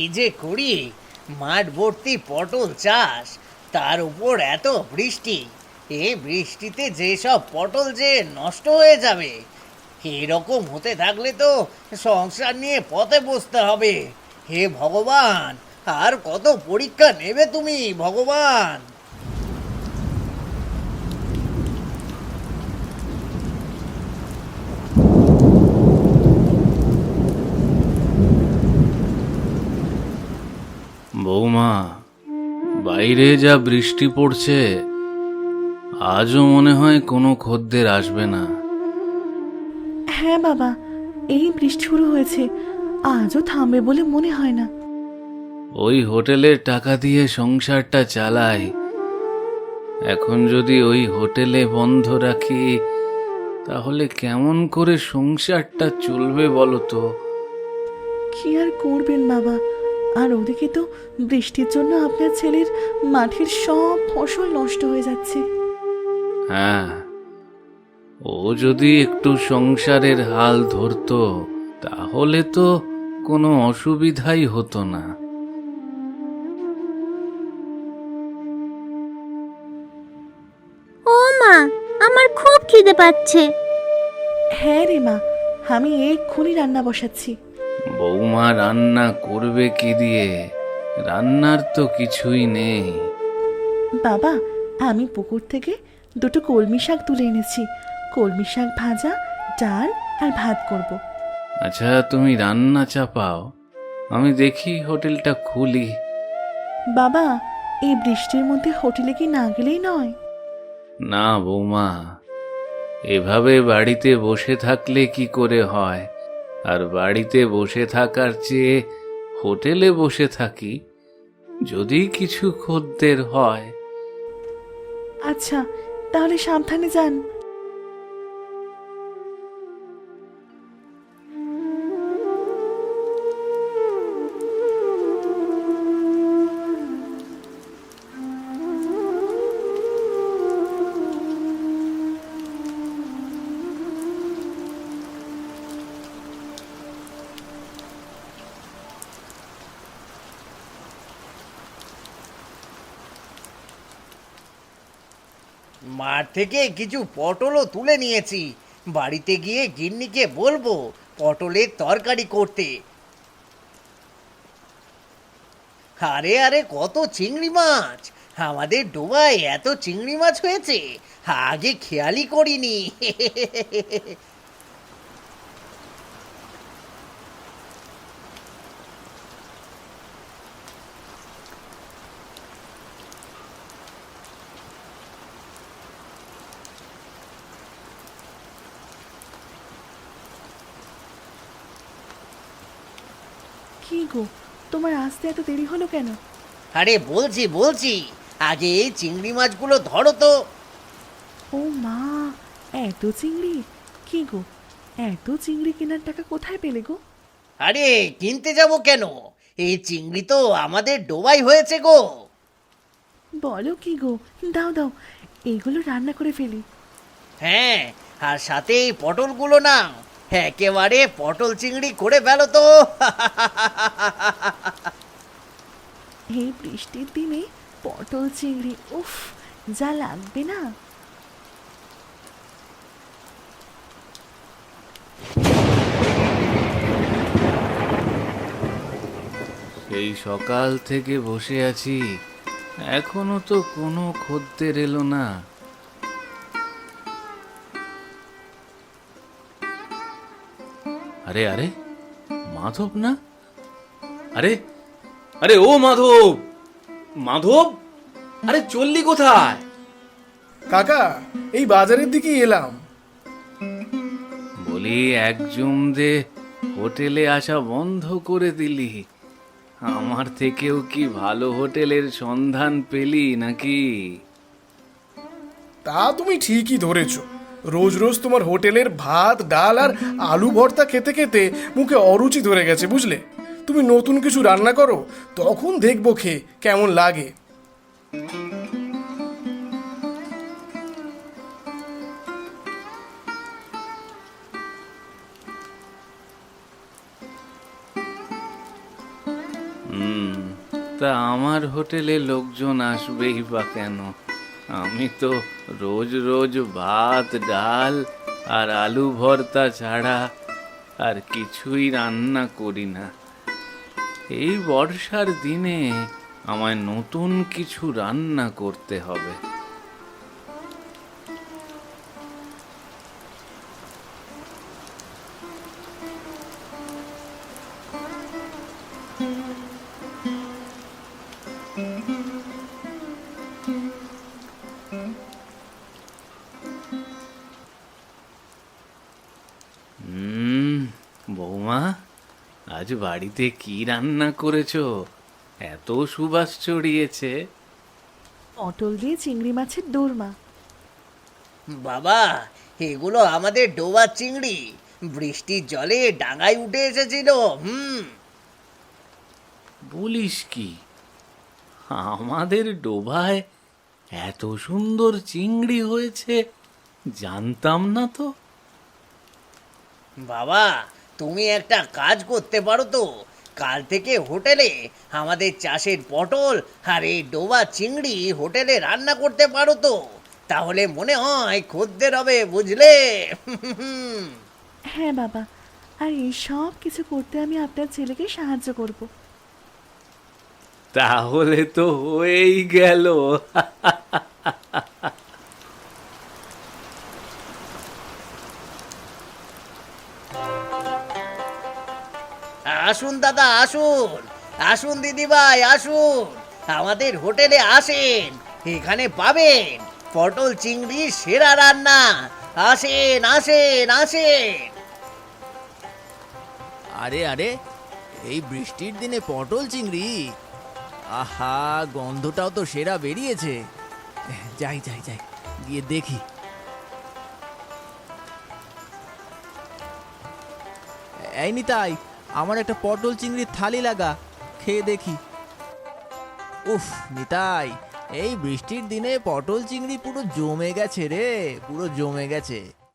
কি যে করি, মাঠ ভর্তি পটল চাষ, তার উপর এত বৃষ্টি। এই বৃষ্টিতে যেসব পটল যে নষ্ট হয়ে যাবে, এরকম হতে থাকলে তো সংসার নিয়ে পথে বসতে হবে। হে ভগবান, আর কত পরীক্ষা নেবে তুমি ভগবান? বৌমা, বাইরে যা বৃষ্টি পড়ছে, আজও মনে হয় কোনো খদ্দের আসবে না। হ্যাঁ বাবা, এই বৃষ্টি শুরু হয়েছে, আজও থামবে বলে মনে হয় না। ওই হোটেলের টাকা দিয়ে সংসারটা চালাই, এখন যদি ওই হোটেলে বন্ধ রাখি তাহলে কেমন করে সংসারটা চলবে বলো তো? কি আর করবেন বাবা, আর ওদিকে তো বৃষ্টির জন্য আপনার ছেলের মাঠের সব ফসল নষ্ট হয়ে যাচ্ছে। হ্যাঁ, ও যদি একটু সংসারের হাল ধরতো তাহলে তো কোনো অসুবিধাই হতো না। ও মা, আমার খুব খিদে পাচ্ছে। হ্যাঁ রে মা, আমি এক্ষুনি রান্না বসাচ্ছি। বৌমা রান্না করবে কি দিয়ে? রান্নার তো কিছুই নেই। বাবা, আমি পুকুর থেকে দুটো কলমি শাক তুলে এনেছি, কলমি শাক ভাজা, ডাল আর ভাত করব। আচ্ছা, তুমি রান্না চাপাও, আমি দেখি হোটেলটা খুলি। বাবা, এই বৃষ্টির মধ্যে হোটেলে কি না গেলেই নয়? না বৌমা, এভাবে বাড়িতে বসে থাকলে কি করে হয়? আর বাড়িতে বসে থাকার চেয়ে হোটেলে বসে থাকি, যদি কিছু খদ্দের হয়। আচ্ছা, তাহলে সাবধানে যান। মাঠ থেকে কিছু পটলও তুলে নিয়েছি, বাড়িতে গিয়ে গিন্নিকে বলবো পটলের তরকারি করতে। আরে আরে, কত চিংড়ি মাছ! আমাদের ডোবায় এত চিংড়ি মাছ হয়েছে, আগে খেয়ালই করিনি। কি গো, তোমার আসতে এত দেরি হলো কেন? আরে বলছি বলছি, আগে এই চিংড়ি মাছগুলো ধরো তো। ও মা, এত চিংড়ি! কি গো, এত চিংড়ি কেনার টাকা কোথায় পেলে গো? আরে কিনতে যাব কেন, এই চিংড়ি তো আমাদের ডোবাই হয়েছে গো। বলো কি গো, দাও দাও, এইগুলো রান্না করে ফেলি। হ্যাঁ, আর সাথে এই পটলগুলো নাও, একেবারে পটল চিংড়ি করে ফেলো তো। এই বৃষ্টির দিনে পটল চিংড়ি, উফ, যা লাগবে না। সেই সকাল থেকে বসে আছি, এখনো তো কোনো খদ্দের এলো না। আরে আরে, মাধব না? আরে আরে, ও মাধব! মাধব, আরে চললি কোথায়? কাকা, এই বাজারের দিকে এলাম। বলি, একজম দে হোটেলে আসা বন্ধ করে দিলি। আমার থেকেও কি ভালো হোটেলের সন্ধান পেলি নাকি? তা তুমি ঠিকই ধরেছ, রোজ রোজ তোমার হোটেলের ভাত ডাল আর আলু ভর্তা খেতে খেতে মুখে অরুচি ধরে গেছে, বুঝলে? তুমি নতুন কিছু রান্না করো, তখন দেখবো খেয়ে কেমন লাগে। তা আমার হোটেলে লোকজন আসবেই বা কেন? আমি তো রোজ রোজ ভাত ডাল আর আলু ভর্তা ছাড়া আর কিছুই রান্না করি না। এই বর্ষার দিনে আমায় নতুন কিছু রান্না করতে হবে। বৌমা, আজ বাড়িতে কি রান্না করেছো? এত সুবাস ছড়িয়েছে। পটল দিয়ে চিংড়ি মাছের দোরমা। বাবা, এগুলো আমাদের ডোবার চিংড়ি, বৃষ্টির জলে ডাঙায় উঠে এসেছিল। বলিস কি? আমাদের ডোবায় এত সুন্দর চিংড়ি হয়েছে, জানতাম না তো। বাবা, তুমি একটা কাজ করতে পারো তো, কাল থেকে হোটেলে আমাদের চাষের পটল আর এই ডোবা চিংড়ি হোটেলে রান্না করতে পারো তো, তাহলে মনে হয় খদ্দের হবে, বুঝলে? হ্যাঁ বাবা, আর এই সব কিছু করতে আমি আপনার ছেলেকে সাহায্য করব। তাহলে তো হয়েই গেল। আসুন দাদা, আসুন আসুন দিদিভাই, আসুন আমাদের হোটেলে আসেন, এখানে পাবেন পটল চিংড়ি সেরা রান্না। আসেন আসেন আসেন। আরে আরে, এই বৃষ্টির দিনে পটল চিংড়ি, আহা, গন্ধটাও তো সেরা বেরিয়েছে। যাই যাই যাই, গিয়ে দেখি। এই নিতাই, আমার একটা পটল চিংড়ির থালি লাগা, খেয়ে দেখি। উফ নিতাই, এই বৃষ্টির দিনে পটল চিংড়ি পুরো জমে গেছে রে, পুরো জমে গেছে।